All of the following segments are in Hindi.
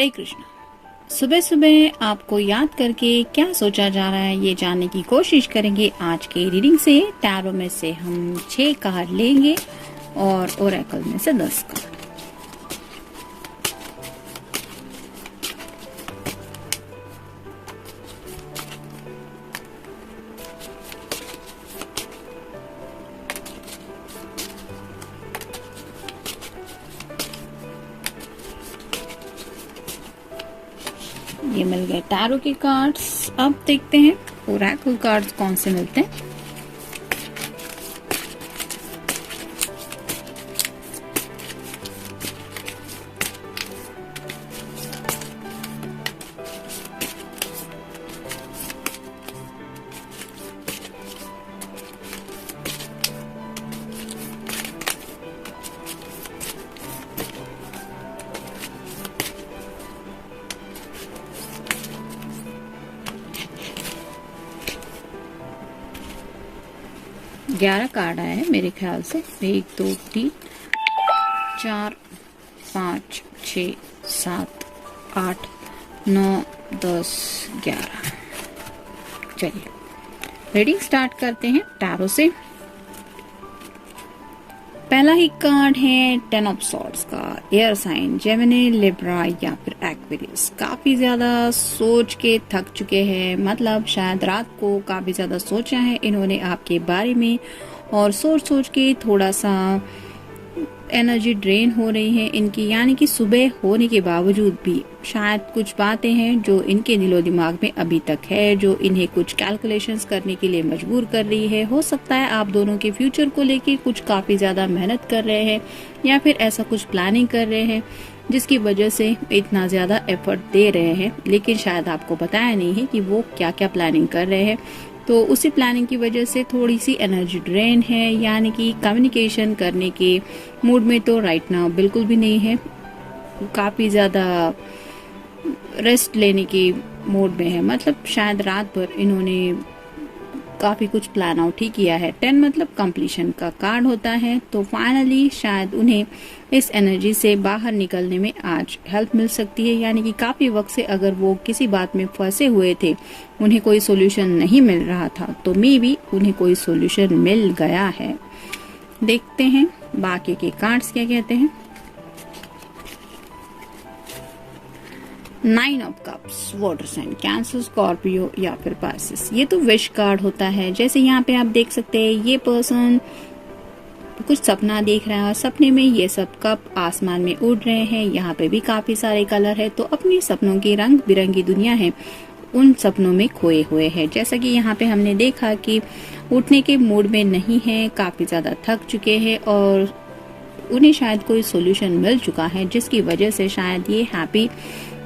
हरे कृष्णा। सुबह सुबह आपको याद करके क्या सोचा जा रहा है ये जानने की कोशिश करेंगे आज के रीडिंग से। टैरो में से हम 6 कार्ड लेंगे और ओरेकल में से 10 कार्ड। ये मिल गए टैरो के कार्ड्स। अब देखते हैं ओरेकल कार्ड्स कौन से मिलते हैं। ग्यारह कार्ड आए हैं मेरे ख्याल से। 1 2 3 4 5 6 7 8 9 10 11। चलिए रीडिंग स्टार्ट करते हैं टैरो से। पहला ही कार्ड है 10 ऑफ सॉर्ड्स का। एयर साइन जेमिनी, लिब्रा या फिर एक्वेरियस। काफी ज्यादा सोच के थक चुके हैं, मतलब शायद रात को काफी ज्यादा सोचा है इन्होंने आपके बारे में और सोच सोच के थोड़ा सा एनर्जी ड्रेन हो रही है इनकी, यानी कि सुबह होने के बावजूद भी शायद कुछ बातें हैं जो इनके दिलो दिमाग में अभी तक है, जो इन्हें कुछ कैलकुलेशंस करने के लिए मजबूर कर रही है। हो सकता है आप दोनों के फ्यूचर को लेके कुछ काफी ज्यादा मेहनत कर रहे हैं या फिर ऐसा कुछ प्लानिंग कर रहे हैं जिसकी वजह से इतना ज्यादा एफर्ट दे रहे हैं, लेकिन शायद आपको बताया नहीं है कि वो क्या क्या प्लानिंग कर रहे हैं। तो उसी प्लानिंग की वजह से थोड़ी सी एनर्जी ड्रेन है, यानी कि कम्युनिकेशन करने के मूड में तो राइट नाउ बिल्कुल भी नहीं है। काफी ज्यादा रेस्ट लेने के मूड में है, मतलब शायद रात भर इन्होंने काफी कुछ प्लान आउट ही किया है। 10 मतलब कंप्लीशन का कार्ड होता है, तो फाइनली शायद उन्हें इस एनर्जी से बाहर निकलने में आज हेल्प मिल सकती है। यानी कि काफी वक्त से अगर वो किसी बात में फंसे हुए थे, उन्हें कोई सोल्यूशन नहीं मिल रहा था, तो मे बी उन्हें कोई सोल्यूशन मिल गया है। देखते हैं बाकी के कार्ड्स क्या कहते हैं। 9 of cups, water sign, Cancer, Scorpio या फिर पाइसेस। ये तो विश कार्ड होता है। जैसे यहाँ पे आप देख सकते हैं ये पर्सन कुछ सपना देख रहा है, सपने में ये सब कप आसमान में उड़ रहे हैं। यहाँ पे भी काफी सारे कलर है, तो अपनी सपनों की रंग बिरंगी दुनिया है, उन सपनों में खोए हुए हैं। जैसा कि यहाँ पे हमने देखा कि उठने के मूड में नहीं है, काफी ज्यादा थक चुके हैं और उन्हें शायद कोई सोल्यूशन मिल चुका है जिसकी वजह से शायद ये हैप्पी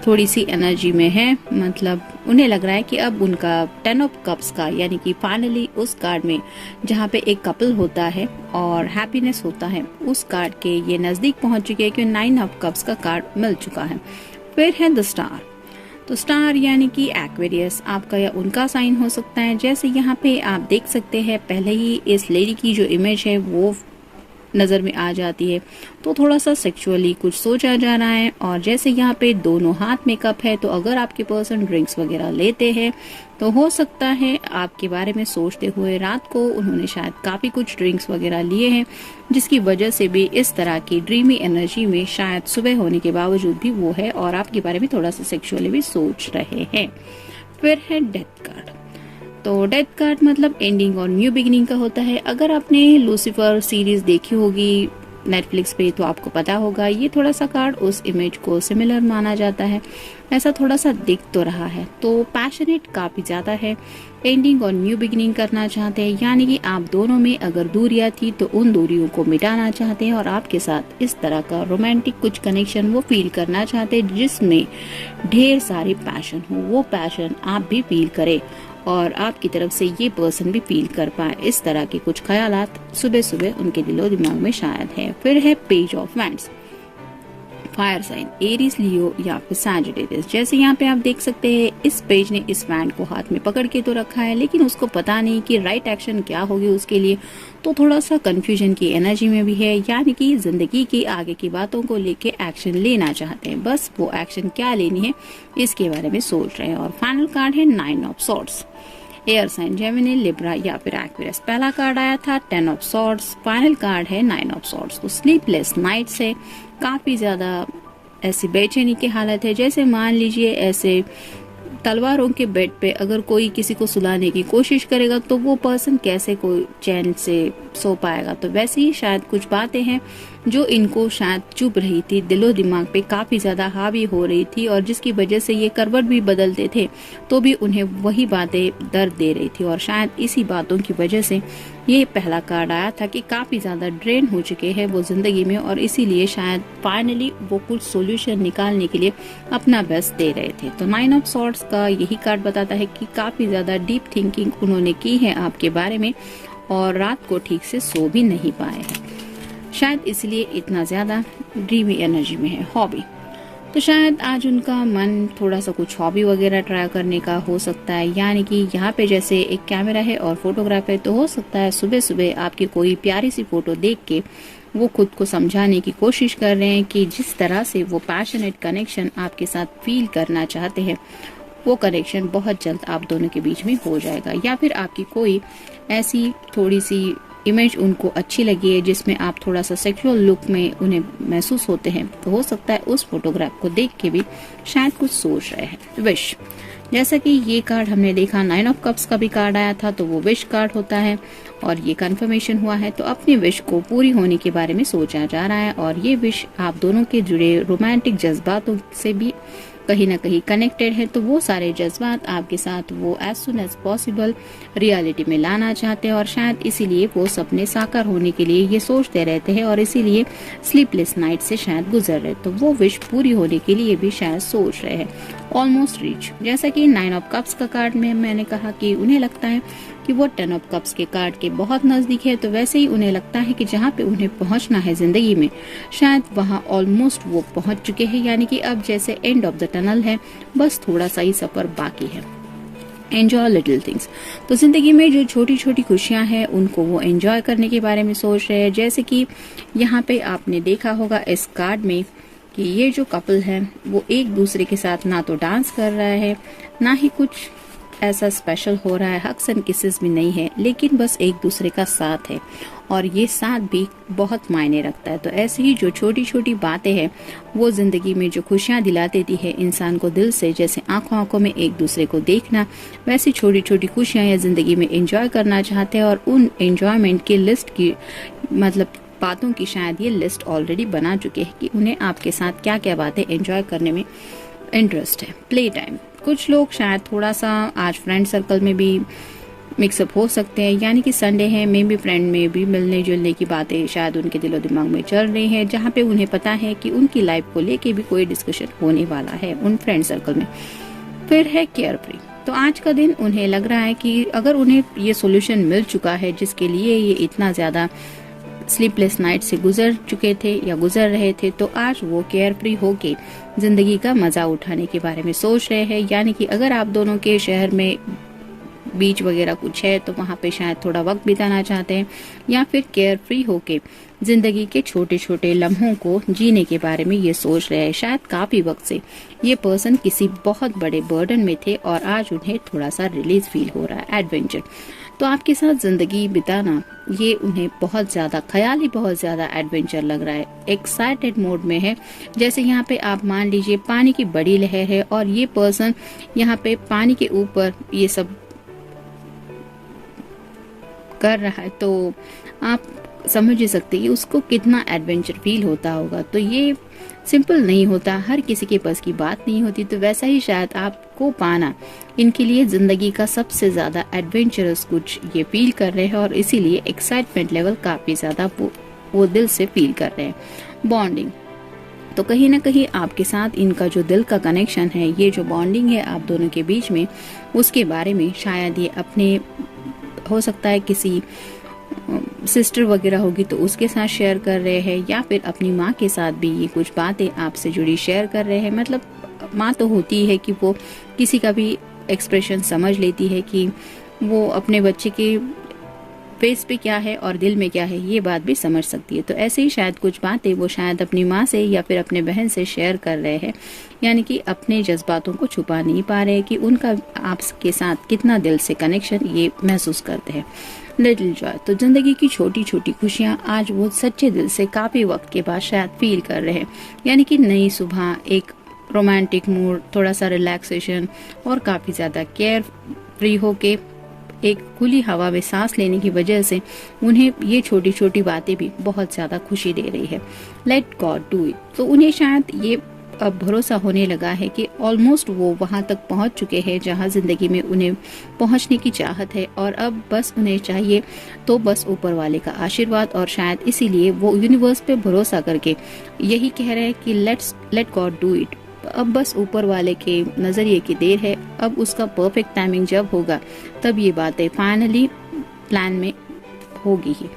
थोड़ी सी एनर्जी में है। मतलब उन्हें लग रहा है कि अब उनका 10 ऑफ कप्स का, यानी कि फाइनली उस कार्ड में जहाँ पे एक कपल होता है और हैप्पीनेस होता है, उस कार्ड के ये नजदीक पहुंच चुके हैं कि 9 ऑफ कप्स का कार्ड मिल चुका है। फिर है द स्टार। तो स्टार यानी कि एक्वेरियस आपका या उनका साइन हो सकता है। जैसे यहाँ पे आप देख सकते हैं पहले ही इस लेडी की जो इमेज है वो नजर में आ जाती है, तो थोड़ा सा सेक्सुअली कुछ सोचा जा रहा है। और जैसे यहाँ पे दोनों हाथ में कप है, तो अगर आपके पर्सन ड्रिंक्स वगैरह लेते हैं तो हो सकता है आपके बारे में सोचते हुए रात को उन्होंने शायद काफी कुछ ड्रिंक्स वगैरह लिए हैं, जिसकी वजह से भी इस तरह की ड्रीमी एनर्जी में शायद सुबह होने के बावजूद भी वो है और आपके बारे में थोड़ा सा सेक्सुअली भी सोच रहे हैं। फिर है डेथ कार्ड। तो डेथ कार्ड मतलब एंडिंग और न्यू बिगिनिंग का होता है। अगर आपने लूसीफर सीरीज देखी होगी नेटफ्लिक्स पे तो आपको पता होगा, ये थोड़ा सा कार्ड उस इमेज को सिमिलर माना जाता है, ऐसा थोड़ा सा दिख तो रहा है। तो पैशनेट काफी ज्यादा है, एंडिंग और न्यू बिगिनिंग करना चाहते हैं, यानी कि आप दोनों में अगर दूरियां थी तो उन दूरियों को मिटाना चाहते हैं और आपके साथ इस तरह का रोमांटिक कुछ कनेक्शन वो फील करना चाहते हैं जिसमें ढेर सारे पैशन हो, वो पैशन आप भी फील करें और आपकी तरफ से ये पर्सन भी फील कर पाए। इस तरह के कुछ ख्यालात सुबह सुबह उनके दिलो दिमाग में शायद है। फिर है page of wands. Fire sign Aries, Leo या फिर सैजिटेरियस। जैसे यहाँ पे आप देख सकते हैं इस पेज ने इस बैंड को हाथ में पकड़ के तो रखा है, लेकिन उसको पता नहीं कि राइट एक्शन क्या होगी उसके लिए, तो थोड़ा सा कंफ्यूजन की एनर्जी में भी है, यानी कि जिंदगी की आगे की बातों को लेके एक्शन लेना चाहते हैं, बस वो एक्शन क्या लेनी है इसके बारे में सोच रहे हैं। और फाइनल कार्ड है 9 of swords, air sign Gemini, Libra या फिर एक्वेरियस। पहला कार्ड आया था 10 ऑफ सॉर्ड्स, फाइनल कार्ड है 9 ऑफ सॉर्ड्स। तो स्लीपलेस नाइट से काफी ज्यादा ऐसी बेचैनी की हालत है, जैसे मान लीजिए ऐसे तलवारों के बेड पे अगर कोई किसी को सुलाने की कोशिश करेगा तो वो पर्सन कैसे कोई चैन से सो पाएगा। तो वैसे ही शायद कुछ बातें हैं जो इनको शायद चुभ रही थी, दिलो दिमाग पे काफी ज्यादा हावी हो रही थी, और जिसकी वजह से ये करवट भी बदलते थे तो भी उन्हें वही बातें दर्द दे रही थी। और शायद इसी बातों की वजह से ये पहला कार्ड आया था कि काफी ज्यादा ड्रेन हो चुके हैं वो जिंदगी में, और इसीलिए शायद फाइनली वो कुछ सोल्यूशन निकालने के लिए अपना बेस्ट दे रहे थे। तो 9 ऑफ सॉर्ड्स का यही कार्ड बताता है कि काफी ज्यादा डीप थिंकिंग उन्होंने की है आपके बारे में, और रात को ठीक से सो भी नहीं पाए हैं, शायद इसलिए इतना ज्यादा ड्रीमी एनर्जी में है। हॉबी, तो शायद आज उनका मन थोड़ा सा कुछ हॉबी वगैरह ट्राई करने का हो सकता है, यानी कि यहाँ पे जैसे एक कैमरा है और फोटोग्राफ है, तो हो सकता है सुबह सुबह आपकी कोई प्यारी सी फोटो देख के वो खुद को समझाने की कोशिश कर रहे हैं कि जिस तरह से वो पैशनेट कनेक्शन आपके साथ फील करना चाहते हैं वो कनेक्शन बहुत जल्द आप दोनों के बीच में हो जाएगा। या फिर आपकी कोई ऐसी थोड़ी सी इमेज उनको अच्छी लगी है जिसमें आप थोड़ा सा सेक्सुअल लुक में उन्हें महसूस होते हैं, तो हो सकता है उस फोटोग्राफ को देख के भी शायद कुछ सोच रहे हैं। विश, जैसा कि ये कार्ड हमने देखा 9 ऑफ कप्स का भी कार्ड आया था, तो वो विश कार्ड होता है और ये कंफर्मेशन हुआ है। तो अपनी विश को पूरी होने के बारे में सोचा जा रहा है, और ये विश आप दोनों के जुड़े रोमांटिक जज्बातों से भी कहीं ना कहीं कनेक्टेड है। तो वो सारे जज्बात आपके साथ वो as soon as possible reality में लाना चाहते हैं, और शायद इसीलिए वो सपने साकार होने के लिए ये सोचते रहते हैं, और इसीलिए स्लीपलेस नाइट से शायद गुजर रहे। तो वो विश पूरी होने के लिए भी शायद सोच रहे हैं। ऑलमोस्ट रीच, जैसा कि 9 ऑफ कप्स का कार्ड में मैंने कहा कि उन्हें लगता है कि वो 10 ऑफ कप्स के कार्ड के बहुत नजदीक है, तो वैसे ही उन्हें लगता है कि जहाँ पे उन्हें पहुंचना है जिंदगी में शायद वहाँ ऑलमोस्ट वो पहुंच चुके हैं, यानी कि अब जैसे एंड ऑफ द टनल है, बस थोड़ा सा ही सफर बाकी है। एंजॉय लिटिल थिंग्स, तो जिंदगी में जो छोटी छोटी खुशियां हैं उनको वो एंजॉय करने के बारे में सोच रहे हैं। जैसे कि यहाँ पे आपने देखा होगा इस कार्ड में कि ये जो कपल है वो एक दूसरे के साथ ना तो डांस कर रहा है, ना ही कुछ ऐसा स्पेशल हो रहा है, हग्स एंड किसेस भी नहीं है, लेकिन बस एक दूसरे का साथ है, और ये साथ भी बहुत मायने रखता है। तो ऐसे ही जो छोटी छोटी बातें हैं वो जिंदगी में जो खुशियां दिला देती है इंसान को दिल से, जैसे आंखों आंखों में एक दूसरे को देखना, वैसी छोटी छोटी खुशियां या जिंदगी में एंजॉय करना चाहते हैं। और उन एंजॉयमेंट की लिस्ट की मतलब बातों की शायद ये लिस्ट ऑलरेडी बना चुके हैं कि उन्हें आपके साथ क्या क्या बातें एंजॉय करने में इंटरेस्ट है। प्ले टाइम, कुछ लोग शायद थोड़ा सा आज फ्रेंड सर्कल में भी मिक्सअप हो सकते हैं, यानी कि संडे है में भी फ्रेंड में भी मिलने जुलने की बातें शायद उनके दिलो दिमाग में चल रही हैं, जहाँ पे उन्हें पता है कि उनकी लाइफ को लेके भी कोई डिस्कशन होने वाला है उन फ्रेंड सर्कल में। फिर है केयर फ्री, तो आज का दिन उन्हें लग रहा है कि अगर उन्हें ये सोल्यूशन मिल चुका है जिसके लिए ये इतना ज्यादा स्लीपलेस नाइट से गुजर चुके थे या गुजर रहे थे, तो आज वो केयर फ्री होके जिंदगी का मजा उठाने के बारे में सोच रहे हैं। यानी कि अगर आप दोनों के शहर में बीच वगैरह कुछ है तो वहाँ पे शायद थोड़ा वक्त बिताना चाहते हैं, या फिर केयर फ्री होके जिंदगी के छोटे छोटे लम्हों को जीने के बारे में ये सोच रहे हैं। शायद काफी वक्त से ये पर्सन किसी बहुत बड़े बर्डन में थे और आज उन्हें थोड़ा सा रिलीज फील हो रहा है। एडवेंचर, तो आपके साथ जिंदगी बिताना ये उन्हें बहुत ज्यादा ख्याली बहुत ज्यादा एडवेंचर लग रहा है, एक्साइटेड मोड में है। जैसे यहाँ पे आप मान लीजिए पानी की बड़ी लहर है और ये पर्सन यहाँ पे पानी के ऊपर ये सब कर रहा है, तो आप समझ ही सकते हैं उसको कितना एडवेंचर फील होता होगा। तो ये सिंपल नहीं होता, हर किसी के पास की बात नहीं होती। तो वैसा ही शायद आपको पाना इनके लिए जिंदगी का सबसे ज्यादा एडवेंचरस कुछ ये फील कर रहे हैं, और इसीलिए एक्साइटमेंट लेवल काफी ज्यादा वो दिल से फील कर रहे हैं। बॉन्डिंग, तो कहीं ना कहीं आपके साथ इनका जो दिल का कनेक्शन है, ये जो बॉन्डिंग है आप दोनों के बीच में, उसके बारे में शायद ये अपने हो सकता है किसी सिस्टर वगैरह होगी तो उसके साथ शेयर कर रहे हैं, या फिर अपनी माँ के साथ भी ये कुछ बातें आपसे जुड़ी शेयर कर रहे हैं। मतलब माँ तो होती है कि वो किसी का भी एक्सप्रेशन समझ लेती है कि वो अपने बच्चे के फेस पे क्या है और दिल में क्या है, ये बात भी समझ सकती है। तो ऐसे ही शायद कुछ बातें वो शायद अपनी माँ से या फिर अपने बहन से शेयर कर रहे हैं, यानी कि अपने जज्बातों को छुपा नहीं पा रहे कि उनका आपके साथ कितना दिल से कनेक्शन ये महसूस करते हैं। लिटिल जॉय, तो जिंदगी की छोटी छोटी खुशियाँ आज वो सच्चे दिल से काफी वक्त के बाद शायद फील कर रहे हैं, यानी कि नई सुबह, एक रोमांटिक मूड, थोड़ा सा रिलैक्सेशन और काफी ज्यादा केयर फ्री होके एक खुली हवा में सांस लेने की वजह से उन्हें ये छोटी छोटी बातें भी बहुत ज्यादा खुशी दे रही है। लेट गॉड डू इट, तो उन्हें शायद ये अब भरोसा होने लगा है कि ऑलमोस्ट वो वहां तक पहुंच चुके हैं जहां जिंदगी में उन्हें पहुंचने की चाहत है, और अब बस उन्हें चाहिए तो बस ऊपर वाले का आशीर्वाद। और शायद इसीलिए वो यूनिवर्स पे भरोसा करके यही कह रहे हैं कि लेट गॉड डू इट। अब बस ऊपर वाले के नजरिए की देर है, अब उसका परफेक्ट टाइमिंग जब होगा तब ये बातें फाइनली प्लान में होगी ही।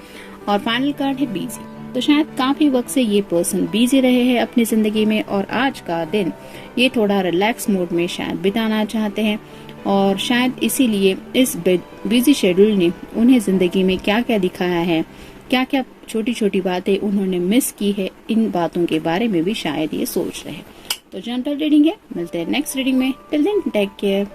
और फाइनल कार्ड है बिजी, तो शायद काफी वक्त से ये पर्सन बिजी रहे हैं अपनी जिंदगी में, और आज का दिन ये थोड़ा रिलैक्स मोड में शायद बिताना चाहते हैं। और शायद इसीलिए इस बिजी शेड्यूल ने उन्हें जिंदगी में क्या क्या दिखाया है, क्या क्या छोटी छोटी बातें उन्होंने मिस की है, इन बातों के बारे में भी शायद ये सोच रहे हैं। तो जनरल रीडिंग है, मिलते हैं नेक्स्ट रीडिंग में। Till then take care.